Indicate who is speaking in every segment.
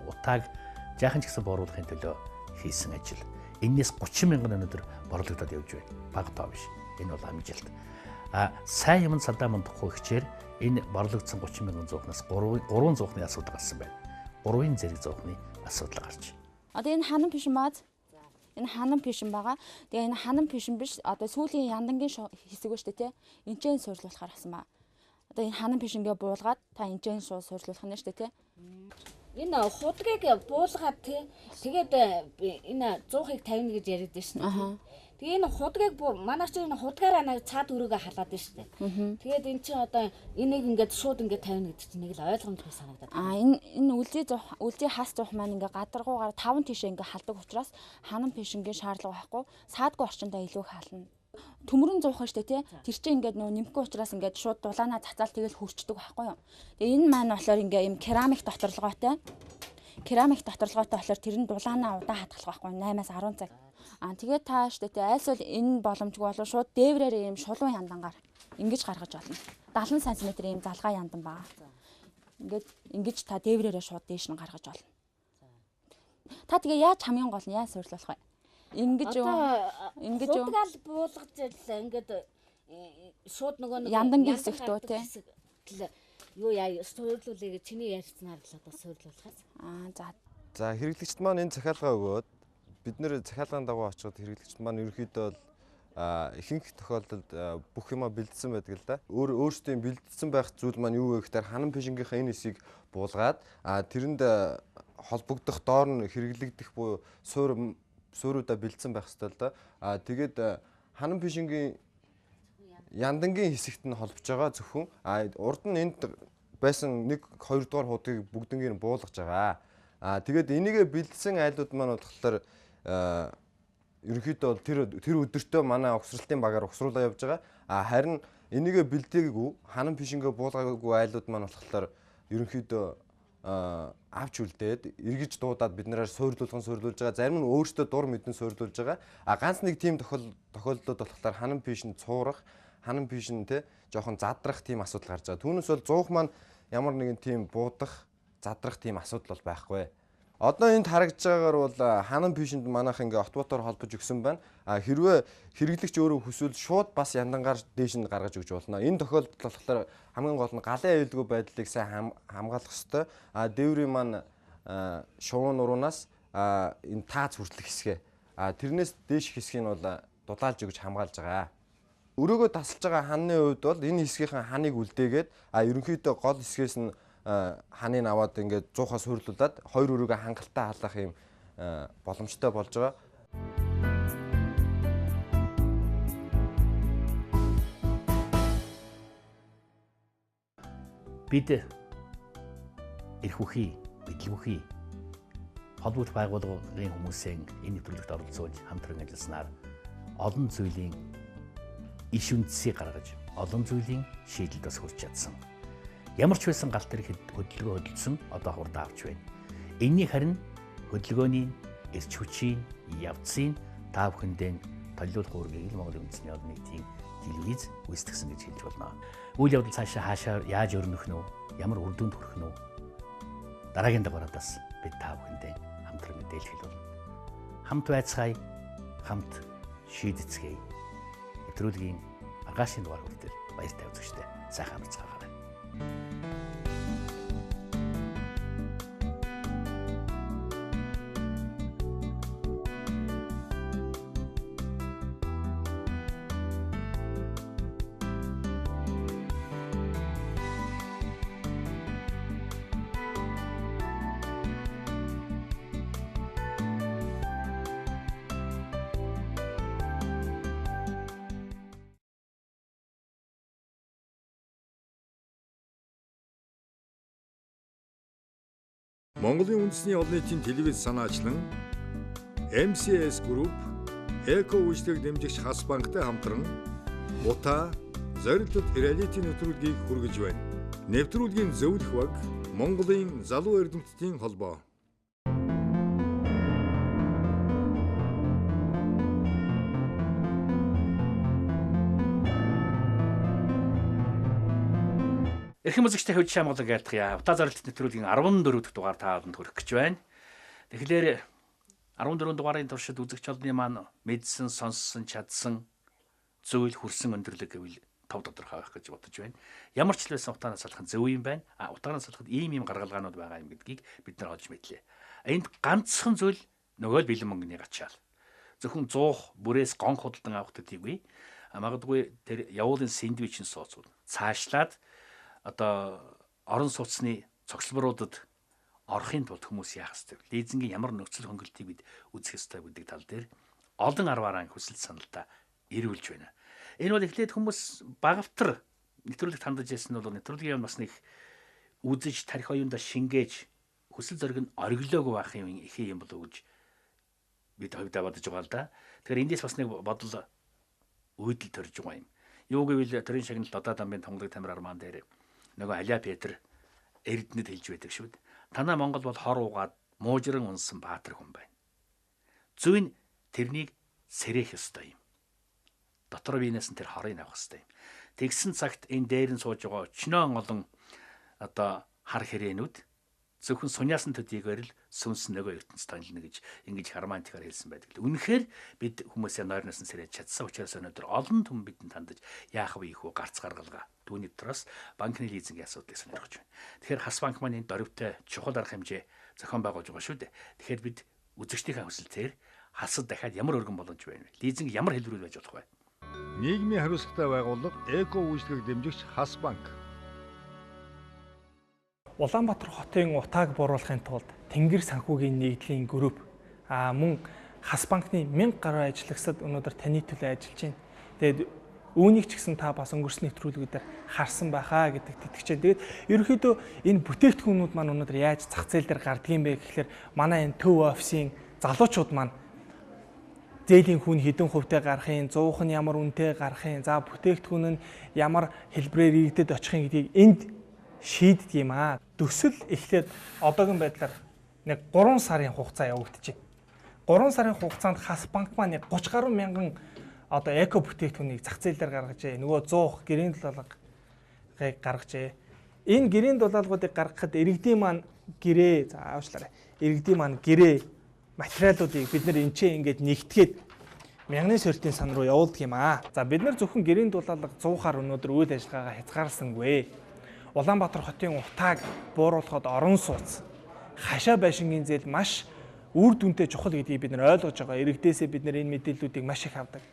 Speaker 1: утааг жаахан ч гэсэн бууруулахын төлөө хийсэн ажил. Эннээс 30 мянган өнөдөр борлогдоод явж байна. Бага тоо биш. Энэ бол амжилт. Сайн юм салдаа мандахгүй хичээр энэ борлогдсон 30 мянган зуухнаас 3 зуухны асуудал гарсан байна. 3 зэрэг зуухны асуудал гарч.
Speaker 2: Одоо энэ ханан пишин бааз. Энэ ханан пишин байгаа. Тэгээ энэ ханан пишин биш. Одоо сүүлийн яндангийн хэсэг ба штэ тий. Энчэн суйрлуулахаар асан ба. Одоо энэ ханан пишингээ буулгаад та энчэн суйрлуулах нь штэ тий.
Speaker 3: Энэ худгийг буулгаад тий. Тэгээд энэ 100-ыг 50 гэж яриад байна шнэ. Тэгээ энэ худгийг манай чинь энэ худгаараа нэг цаад өрөөгөө халаад байна штэ. Тэгээд эн чинь одоо энийг ингээд шууд ингээд 50 гэдэг чинь нэг л ойлгомжтой санагдаад.
Speaker 2: Энэ үлзий хас зуух маань ингээ гадаргуугаар 5 тишээ ингээ халдаг учраас ханан пишингийн шаардлага байхгүй. Саадгүй орчиндөө илүү хаална. Төмөрөн зуух штэ тий. Тэр чинь ингээд нөө нэмэхгүй учраас ингээд шууд дулаанаа цацаал тэгэл хөрчдөг байхгүй юу. Тэгээ энэ маань болохоор ингээ юм керамик доторлогоотой. Керамик доторлогоотой болохоор тэр нь дулаанаа удаан хатгалах байхгүй 8-аас 10 цаг. Тэгээд та штэ тий айсвал энэ боломжгүй болов шууд дээврээр юм шулуун яндангаар ингэж гаргаж болно. 70 см ийм залгаа яндан баа. Ингэж та дээврээрээ шууд дээш нь гаргаж болно. Та тэгээ яаж хамгийн гол нь яаж суйрлуулах вэ? Ингэж
Speaker 3: худгаал буулгаж л ингээд шууд нөгөө
Speaker 2: яндангийн хэсэгт үү тий.
Speaker 3: Юу яа суйрлуулъя гэж чиний ярьснаар л одоо суйрлуулахаас.
Speaker 4: За хэрэглэгчд маань энэ захиалгаа өгөөд бид нэр захиалгааны дагуу очоод хэрэглэгчд маань ерөнхийдөө ихэнх тохиолдолд бүх юма бэлдсэн байдаг л да. Өөрсдөө бэлдсэн байх зүйл маань юу вэ гэхээр ханан пишингийнхаа энэ хэсгийг буулгаад тэрэнд холбогдох доор нь хэрэглэгдэх буюу суурьудаа бэлдсэн байх ёстой л да. Тэгээд ханан пишингийн яндангийн хэсэгт нь холбож байгаа зөвхөн урд нь энд байсан 1-2 дугаар хуудгийг бүгднийг нь буулгаж байгаа. Тэгээд энийгээ бэлдсэн айлууд маань болохоор ерөнхийдөө тэр өдөртөө манай угсралтын багаар угсруулаа явж байгаа. Харин энийгээ бэлдээгүй ханан пишингээ буулгаагүй айлууд маань болохоор ерөнхийдөө авч үлдээд эргэж дуудаад бид нараар суйрлуулж байгаа. Зарим нь өөртөө дур мэдэн суйрлуулж байгаа. Ганц нэг тийм тохиолдлууд болохоор ханан пишин цуурах, ханан пишин те жоохон задрах тийм асуудал гарч байгаа. Түүнээс бол зуух маань ямар нэгэн тийм буудах, задрах тийм асуудал бол байхгүй. Одоо энд харагдж байгаагаар бол ханан пишинд манайх ингээ отботоор холбож өгсөн байна. Хэрвээ хэрэглэгч өөрөө хүсвэл шууд бас яндангаар дээш нь гаргаж өгч болно. Энэ тохиолдолд болохоор хамгийн гол нь галын аюулгүй байдлыг сайн хамгаалах ёстой. Дээврийн маань шувуу нуруунаас энэ таац хүртэлх хэсгээ. Тэрнээс дээш хэсгийг нь бол дулаалж өгч хамгаалж байгаа. Өрөөгөө тасалж байгаа ханны хувьд бол энэ хэсгийнхаа ханыг үлдээгээд ерөнхийдөө гол хэсгээс нь ханыг аваад ингээд 100-аас хөөрлүүлээд хоёр өрөөгөө хангалттай халаах юм боломжтой болж байгаа.
Speaker 1: Бид эрх үхий, бидлэг холбогдох байгууллагын хүмүүсийн энэ нэвтрүүлэгт оролцож хамтран ажилласнаар олон зүйлийн иш үндсийг гаргаж, олон зүйлийн шийдэлд хүрч чадсан. Ямар ч байсан галт тэрэг хөдөлгөөн хөдөлсөн одоо хурдан авч байна. Энэний харин хөдөлгөөний эрч хүчийн явцын та бүхэндээ толиулах үүргийг Монголын үндэсний олон нийтийн телевиз үүсгэсэн гэж хэлж болно. Үйл явдал цаашаа хаашаа яаж өрнөх нь, ямар үр дүнд хүрэх нь дараагийн дугаараас бид та бүхэндээ хамтран мэдээлэл болно. Хамт байцгаая, хамт шийдэцгээе. Нэвтрүүлгийн маргаашийн дугаар хүртэл баяртай үзэгчдээ сайхан амарцгаая.
Speaker 5: Монголын үндэсний олон нийтийн телевиз санаачлан MCS Group, Эко үйлчлэг дэмжигч Хас банктай хамтран Бута зорилтод реалити нэвтрүүлгийг хүргэж байна. Нэвтрүүлгийн зөвлөх баг Монголын залуу эрдэмтдийн холбоо.
Speaker 1: Эрхэм үзэгчтэй хувьд шамгалан айлтгая. Утаа зорилт нэвтрүүлгийн 14 дахь дугаар та бүхэнд хүрэх гэж байна. Тэгэхээр 14 дугаарын туршид үзэгч олонний маань мэдсэн, сонссон, чадсан зүйл хүрсэн өндөрлөг гэвэл тав тодорхой байх гэж бодож байна. Ямар ч л байсан утаанаас салах зөв юм байна. Утаанаас салахад ийм гаргалгаанууд байгаа юм гэдгийг бид нар олж мэдлээ. Энд ганцхан зүйл нөгөө л бэлэн мөнгөний гачаал. Зөвхөн 100 бүрээс гон худалдан авах төдийгүй магадгүй тэр явуулын сэндвичийн сууцууд цаашлаад одоо орон сууцны цогцлборуудад орохын тулд хүмүүс яах ёстой вэ? Лизингийн ямар нөхцөл хөнгөлтийг бид үзэх ёстой гэдэг тал дээр олон арваараа хүсэл саналдаа ирүүлж байна. Энэ бол эхлээд хүмүүс багавтар нэвтрүүлэгт хандаж ирсэн бол нэвтрүүлгийн бас нэг үзэж тарих оюундаа шингээж хүсэл зориг нь ориглоогүй байх юм ихээ юм болов уу гэж бид хувьдаа бодож байгаа л да. Тэгэхээр эндээс бас нэг бодол үүдэл төрж байгаа юм. Юу гэвэл төрийн шагналт Додаа дамбын томглог тамир армаан дээр нөгөө Аля Петр Эрдэнэд хэлж байдаг шүү дээ. Танаа Монгол бол хор угаад муужран унсан баатар хүн байна. Зүйн тэрнийг сэрэх ёстой юм. Дотор биенээс нь тэр хорыг авах ёстой юм. Тэгсэн цагт энэ дээр нь сууж байгаа өчнөө олон одоо хар хэрээнүүд зөвхөн суньяасан төдийгээр л сүнс нөгөө ертөнц танилна гэж ингэж хармантикаар хэлсэн байдаг л. Үнэхээр бид хүмүүсээ нойрноос нь сэрэж чадсан учраас өнөөдөр олон түн бидэнд хандаж яах вэ их үү гарц гаргалгаа. Түүний дотроос банкны лизингийн асуудлыг сонирхож байна. Тэгэхээр Хас банк маань энэ дөрвтэй чухал арга хэмжээ зохион байгуулж байгаа шүү дээ. Тэгэхээр бид үзэгчдийнхээ хүсэлтээр хасад дахиад ямар өргөн боломж байна вэ? Лизинг ямар хэлбэрүүд байж болох вэ?
Speaker 5: Нийгмийн хариуцлагатай байгууллага Эко үйлчлэг дэмжигч Хас банк.
Speaker 6: Улаанбаатар хотын утааг бууруулахын тулд Тэнгэр санхүүгийн нийтлийн групп мөн Хас банкны 1000 гаруй ажиллагчид өнөөдөр таны төлөө ажиллаж байна. Тэгээд үүнийг ч гэсэн та бас өнгөрсөн нэвтрүүлгүүдээр харсан байхаа гэдэг тэтгэжээ. Тэгээд ерөнхийдөө энэ бүтээгдэхүүнүүд маань өнөөдөр яаж зах зээл дээр гардаг юм бэ гэхээр манай энэ төв офисын залуучууд маань зээлийн хүн хэдэн хувьтай гарахын, 100х нь ямар үнэтэй гарахын, за бүтээгдэхүүн нь ямар хэлбэрээр иргэдэд очихын гэдгийг энд шийддэг юм аа. Төсөл эхлээд одоогийн байдлаар нэг 3 сарын хугацаа явагдаж байна. 3 сарын хугацаанд Хас банк маань 30 гаруй мянган одоо эко бүтээгдэхүүнийг зах зээл дээр гаргажээ. Нөгөө 100 гэрийн дулаалгыг гаргажээ. Энэ гэрийн дулаалгуудыг гаргахад иргэдийн маань гэрээ, за аашлаарай. Иргэдийн маань гэрээ материалуудыг бид нар энчээ ингээд нэгтгээд мянганы сорилтын сан руу явуулдаг юм аа. За бид нар зөвхөн гэрийн дулаалга 100-аар өнөөдөр үйл ажиллагаагаа хязгаарласангүй. Улаанбаатар хотын утааг бууруулахад орон сууц, хашаа байшингийн зээл маш үр дүнтэй чухал гэдгийг бид нар ойлгож байгаа. Иргэдээсээ бид нар энэ мэдээллүүдийг маш их авдаг.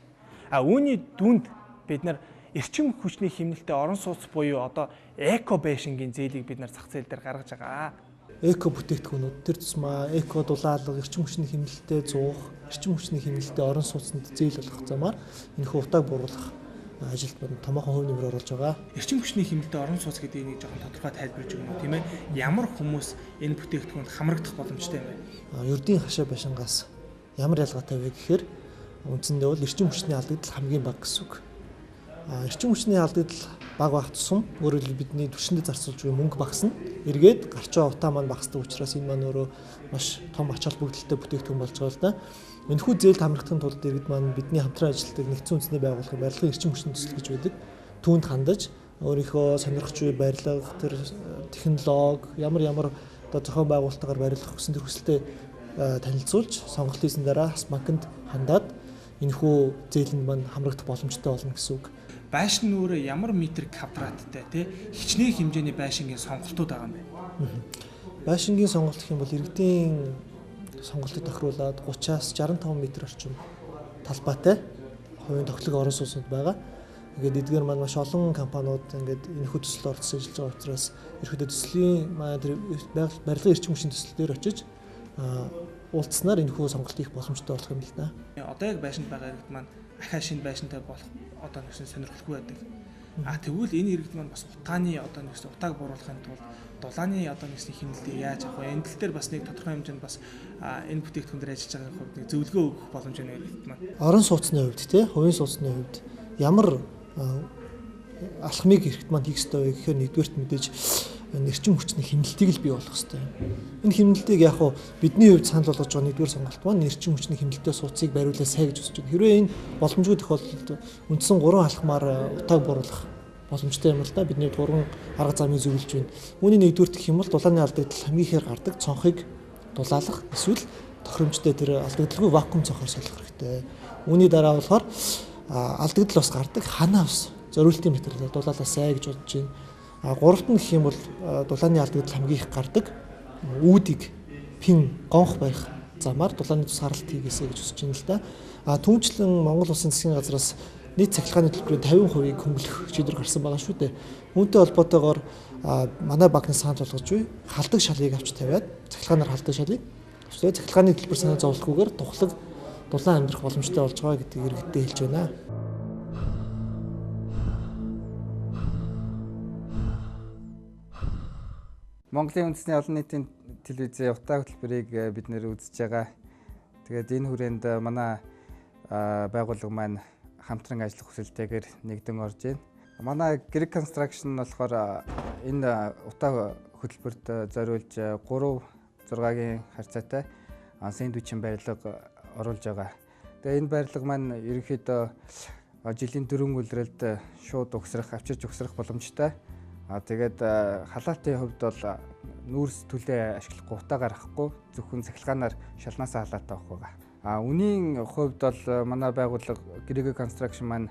Speaker 6: Үүний дүнд бид нар эрчим хүчний хэмнэлтэд орон сууц буюу одоо эко байшингийн зээлийг бид нар зах зээл дээр гаргаж байгаа.
Speaker 7: Эко бүтээгдэхүүнүүд тэр тусмаа эко дулаалга, эрчим хүчний хэмнэлтэд зуух, эрчим хүчний хэмнэлтэд орон сууцнд зээл болгох замаар энэхүү утааг бууруулах ажилд томоохон хувь нэмэр оруулж байгаа.
Speaker 6: Эрчим хүчний хэмнэлтэд орон сууц гэдэг нэг жоохон тодорхой тайлбарж өгнө үү, тийм ээ? Ямар хүмүүс энэ бүтээгдэхүүнд хамрагдах боломжтой юм бэ?
Speaker 7: Ердийн хашаа байшингаас ямар ялгаатай вэ гэхээр үндсэндээ бол эрчим хүчний алдагдал хамгийн бага гэсэн үг. Эрчим хүчний алдагдал бага байх тусам өөрөөр хэлбэл бидний түвшиндээ зарцуулж буй мөнгө багасна. Эргээд гарч байгаа утаа маань багасдаг учраас энэ маань өөрөө маш том ач холбогдолтой бүтээгдэхүүн болж байгаа л да. Энэхүү зээлд хамрагдахын тулд иргэд маань бидний хамтран ажилладаг нэгдсэн үндэсний байгууллагын барилгын эрчим хүчний төсөл гэж байдаг. Түүнд хандаж өөрийнхөө сонирхож буй барилга, тэр технологи, ямар одоо зохион байгуулалтаар барилгах гэсэн тэр хүсэлтэд танилцуулж сонголт хийсэн дараа Хас банкнд хандаад энэхүү зээлэнд маань хамрагдах боломжтой болно гэсэн үг.
Speaker 6: Байшин өөрөө ямар метр квадраттай тий хичнээн хэмжээний байшингийн сонголтууд байгаа юм бэ?
Speaker 7: Байшингийн сонголт гэх юм бол иргэдийн сонголтыг тохируулаад 30-аас 65 м орчим талбайтай хувийн тоглог орон сууцнууд байгаа. Ингээд эдгээр маань маш олон компаниуд ингээд энэхүү төслөөр орцсон ажиллаж байгаа учраас ерөөдөө төслийн маань тэр барилгын эрчим хүчний төсөл дээр очиж уулзснаар энэхүү сонголт хийх боломжтой болох юм л да.
Speaker 6: Одоо яг байшинд байгаа иргэд маань ахаа шинэ байшинтай болох одоо нэгсэн сонирхолгүй байдаг. Тэгвэл энэ иргэд маань бас утааны одоо нэгсэн утааг бууруулахын тулд дулааны одоо нэгсэн хэмнэлтийг яаж авах вэ? Энэ тал дээр бас нэг тодорхой хэмжээнд бас энэ бүтээгдэхүүн дээр ажиллаж байгаа хувьд нэг зөвлөгөө өгөх боломж байна иргэд маань.
Speaker 7: Орон сууцны хувьд тий хувийн сууцны хувьд ямар алхмыг иргэд маань хийх ёстой вэ гэхээр нэгдүгээрт мэдээж эрчим хүчний хэмнэлтийг л бий болгох ёстой. Энэ хэмнэлтийг яг хуу бидний хувьд санал болгож байгаа нэгдүгээр сонголт маань эрчим хүчний хэмнэлттэй сууцыг бариулах сай гэж үзэж байна. Хэрвээ энэ боломжгүй тохиолдолд үндсэн 3 алхмаар утааг бууруулах боломжтой юм л да. Бидний 3 арга замыг зөвлөж байна. Үүний нэгдүгээр гэх юм бол дулааны алдагдал хамгийн ихээр гардаг цонхыг дулаалах эсвэл тохиромжтой тэр алдагдalгүй вакуум цонхоор солих хэрэгтэй. Үүний дараа болохоор алдагдал бас гардаг ханаа ус зориултын материалаар дулаалаасай гэж бодож байна. Гуравт нь гэх юм бол дулааны алдагдал хамгийн их гардаг үүдийг пин гонх барих замаар дулааны тусгаарлалт хийгээсэй гэж хүсэж байна л да. Түүнчлэн Монгол Улсын засгийн газраас нийт цахилгааны төлбөрийн 50%-ийг хөнгөлөх шийдвэр гарсан байгаа шүү дээ. Үүнтэй холбоотойгоор манай банкны санал болгож буй халдаг шалыг авч тавиад цахилгаанаар халдаг шалыг авчираа цахилгааны төлбөр санаа зовлохгүйгээр тухлаг дулаан амьдрах боломжтой болж байгаа гэдгийг иргэдэд хэлж байна.
Speaker 8: Монголын үндэсний олон нийтийн телевизийн утаа хөтөлбөрийг бид нэр үзэж байгаа. Тэгээд энэ хүрээнд манай байгууллага маань хамтран ажиллах хүсэлтэйгээр нэгдэн орж байна. Манай Greek Construction болохоор энэ утаа хөтөлбөрт зориулж 3-6-гийн харьцаатай сэндвичийн барилга оруулж байгаа. Тэгээ энэ барилга маань ерөнхийдөө жилийн 4 улиралд шууд авчирч угсрах боломжтой. Тэгээд халаалтын хувьд бол нүүрс түлээ ашиглахгүй утаа гаргахгүй зөвхөн цахилгаанаар шалнаасаа халаатаа авах байгаа. Үнийн хувьд бол манай байгууллага Greek Construction маань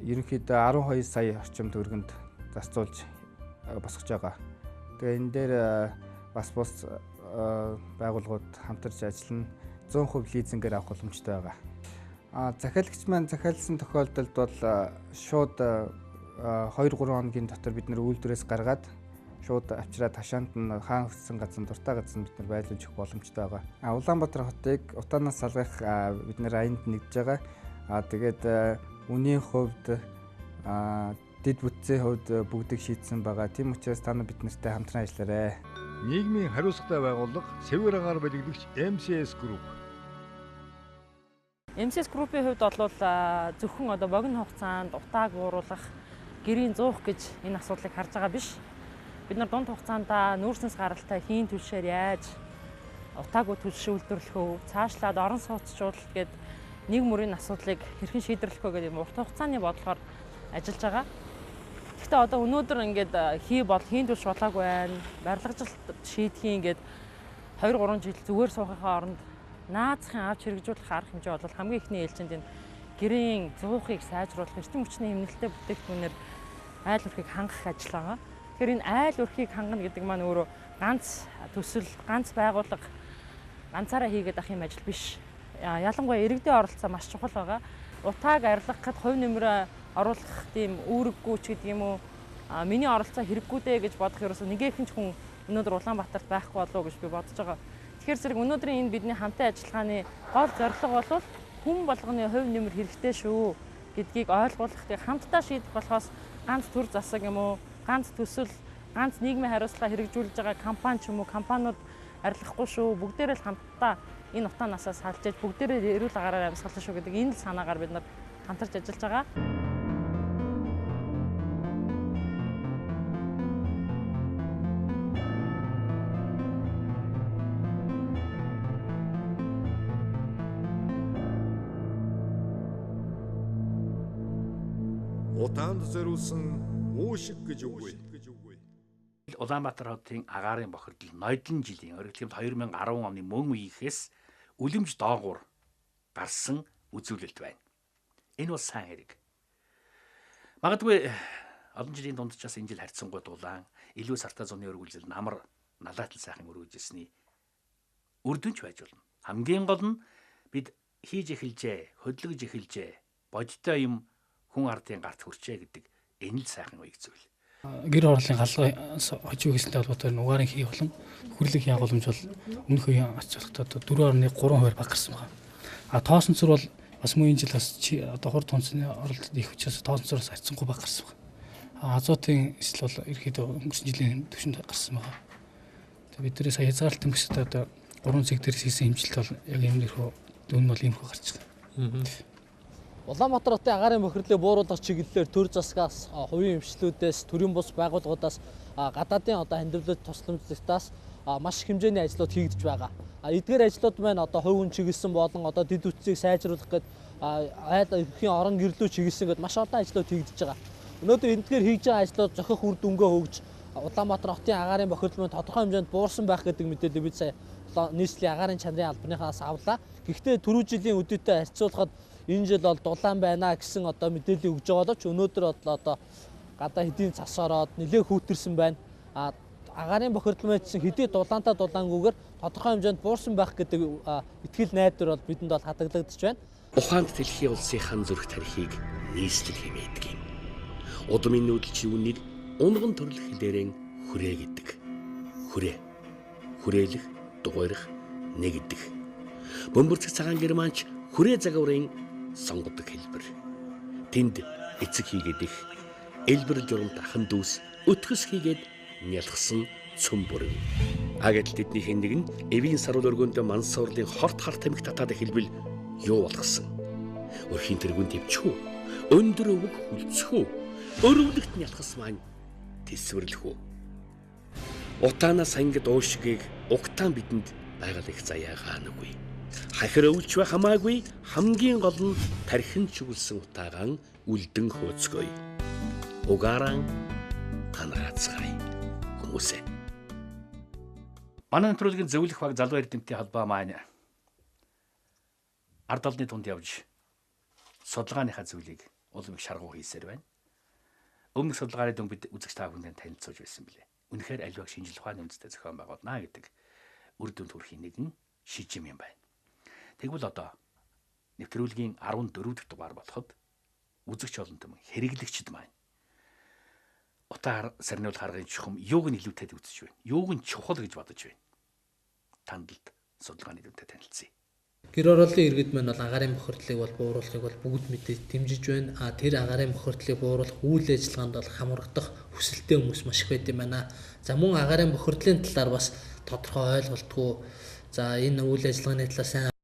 Speaker 8: ерөнхийдөө 12 сая орчим төгрөгөнд зарцуулж босгож байгаа. Тэгээ энэ дээр бас бус байгууллагууд хамтарч ажиллана. 100% лизингээр авах боломжтой байгаа. Захиалагч маань захиалсан тохиолдолд бол шууд 2-3 хоногийн дотор бид нэр үйлдвэрээс гаргаад шууд авчираад хашаанд нь хаан хөссөн газар дуртай газар бид нар байлуулж өгөх боломжтой байгаа. Улаанбаатар хотыг утаанаас салгах бид нэр аянд нэгдэж байгаа. Тэгээд үнийн хувьд дэд бүтцийн хувьд бүгдийг шийдсэн байгаа. Тийм учраас та нар бид нартай хамтран ажиллаарай.
Speaker 5: Нийгмийн хариуцлагатай байгууллага Север агаар бэлэгдэгч MCS Group.
Speaker 9: MCS Group-ийн хувьд бол зөвхөн одоо богино хугацаанд утааг ууруулах, гэрийн зуух гэж энэ асуудлыг харж байгаа биш. Бид нар дунд хугацаанд нүүрснээс гаралтай хийн түлшээр яаж утаагүй түлш үйлдвэрлэх вэ? Цаашлаад орон сууцчлуулалт гээд нэг мөрийн асуудлыг хэрхэн шийдвэрлэх вэ гэдэг урт хугацааны бодлохоор ажиллаж байгаа. Гэхдээ одоо өнөөдөр ингээд хийн түлш болоогүй байна. Барилгажилт шийдэхийн ингээд 2-3 жил зүгээр суухынхаа оронд наацхийн авч хэрэгжүүлэх арга хэмжээ бол хамгийн ихний ээлжинд энэ гэрийн зуухыг сайжруулах, эрчим хүчний хэмнэлттэй бүтээгдэхүүнээр айл өрхийг хангах ажил байгаа. Тэгэхээр энэ айл өрхийг хангана гэдэг маань өөрөө ганц төсөл, ганц байгууллага ганцаараа хийгээд ах юм ажил биш. Ялангуяа иргэдийн оролцоо маш чухал байгаа. Утааг арилгахад хувь нэмрээ оруулах тийм үүрэггүй ч гэдэг юм уу, миний оролцоо хэрэггүй дээ гэж бодох ерөөсөө нэгэн ч хүн өнөөдөр Улаанбаатарт байхгүй болов уу гэж би бодож байгаа. Тэгэхээр зэрэг өнөөдрийн энэ бидний хамтын ажиллагааны гол зорилго бол хүн болгоны хувь нэмэр хэрэгтэй шүү гэдгийг ойлгуулахыг хамтдаа шийдэх болохоос ганц төр засаг юм уу, ганц төсөл, ганц нийгмийн хариуцлага хэрэгжүүлж байгаа компани ч юм уу, компаниуд арилгахгүй шүү. Бүгдээрээ л хамтдаа энэ утаанаасаа салж иж бүгдээрээ эрүүл агаараар амьсгална шүү гэдэг энэ л санаагаар бид нар хамтарч ажиллаж байгаа.
Speaker 5: Утаанд зориулсан уушиг гэж үгүй.
Speaker 1: Улаанбаатар хотын агаарын бохирдол ноёдон жилийн оргилгын 2010 оны мөн үеийнхээс үлэмж доогуур гарсан үзүүлэлт байна. Энэ бол сайн хэрэг. Магадгүй олон жилийн дундчаас энэ жил харьцангуй дулаан илүү сартаа зуны өргөлжил намар налаатал сайхан өргөжсөний үрдүнч байж болно. Хамгийн гол нь бид хийж эхэлжээ, хөдөлгөж эхэлжээ, бодиттой юм хүн ардын гарт хүрчээ гэдэг энэ л сайхан үеиг зүйл.
Speaker 10: Гэр орлын галгай хожиг хийсэнтэй холбоотой угаарын хий болон хүрлэг хягууламж бол өмнөх үеийн ач холбогдолтой 4.3% багассан байна. Тоосон цор бол бас мөн энэ жил бас одоо хурд тонцны оролтод их учраас тоосон цороос харьцангуй багассан байна. Азотын эсэл бол ерөөхдөө өнгөрсөн жилийн түвшинд гарсан байна. Тэгээ бид нэрээ сая хязгаарлалт тэмцэлт одоо 3 зэг дээр хийсэн хэмжилт бол яг иймэрхүү дүн бол иймэрхүү гарч байгаа.
Speaker 11: Улаанбаатар хотын агаарын бохирдлыг бууруулах чиглэлээр төр засгаас, хувийн эмчлүүдээс, төрийн бус байгууллагуудаас, гадаадын одоо хандивлалт тусламжлагтаас маш их хэмжээний ажлууд хийгдэж байгаа. Эдгээр ажлууд маань одоо хувь хүн чиглэсэн болон одоо дэд үтцийг сайжруулах гээд айл эрхийн орон гэрлүү чиглэсэн гээд маш олон ажлууд хийгдэж байгаа. Өнөөдөр эндгээр хийж байгаа ажлууд зохих үр дүнгээ хөгж Улаанбаатар хотын агаарын бохирдол тодорхой хэмжээнд буурсан байх гэдэг мэдээлэл бид сая нийслэлийн агаарын чанарын албаныхаас авлаа. Гэхдээ түрүү жилийн үдээтэй харьцуулахад энэ жил бол дулаан байна гэсэн одоо мэдээлэл өгж байгаа ч өнөөдөр одоо гадаа хэдийн цас ороод нэлээд хүүтэрсэн байна. Агаарын бохирдол мэдсэн хэдий дулаантай дулаангүйгээр тодорхой хэмжээнд буурсан байх гэдэг итгэл найдвар бол бидэнд бол хадгалагдаж байна.
Speaker 12: Ухаанд дэлхийн улсын хан зүрх тарихыг нийслэл хэмээдэг юм. Удмын нүүдэлчин үннийг унган төрөл хэлээрэн хүрээ гэдэг. Хүрээ. Хүрээлэх, дугуйрах, нэгдэх. Бөмбөрцөг цагаан германч хүрээ загварын сонгодог хэлбэр. Тэнд эцэг хийгээд их элбэр журамт ахан дүүс өтгөс хийгээд нялхсан цөм бүрэн. Агадл тэднийх нэг нь эвийн саруул өргөнд мансуурлын хорт хар тамхи татаад хэлбэл юу болгосон. Өрхийн тэргүүн төвчхүү. Өндөр өвөг хүлцхүү. Өрөвлөгт нялхас маань тэсвэрлэх үү. Утаанаас ангид уушгийг угтаан бидэнд байгаль их заяагаа нүгүй. Хахир өвлж ба хамаагүй хамгийн гол нь тархин чүглсэн утаагаан үлдэн хөөцгöy. Угааран танаацгай хүмүүсээ.
Speaker 1: Манай нэвтрүүлгийн зөвлөх баг залуу эрдэмтдийн холбоо маань ард олны тунд явж судалгааныхаа зүйлийг улам их шаргуу хийсээр байна. Өмнөх судалгааны дүн бид үзэгч та бүхэнд танилцуулж байсан билээ. Үнэхээр аливаа шинжлэх ухааны үндэстэй зохион байгуулнаа гэдэг үр дүнд хүрэхийн нэгэн шижим юм байна. Тэгвэл одоо нэвтрүүлгийн 14 дахь дугаар болоход үзэгч олон түмэн хэрэглэгчд маань утаа сарниул харгын чухам юуг нь илүүтэд үзэж байна. Юуг нь чухал гэж бодож байна. Тандалд судалгааны дүнтэй танилцъя.
Speaker 11: Гэр орооллын иргэд маань бол агаарын бохирдлыг бол бууруулахыг бол бүгд мэдээд дэмжиж байна. Тэр агаарын бохирдлыг бууруулах үйл ажиллагаанд бол хамрагдах хүсэлтэй хүмүүс маш их байд юм байна. За мөн агаарын бохирдлын талаар бас тодорхой ойлголтгүй. За энэ үйл ажиллагааны талаар сайн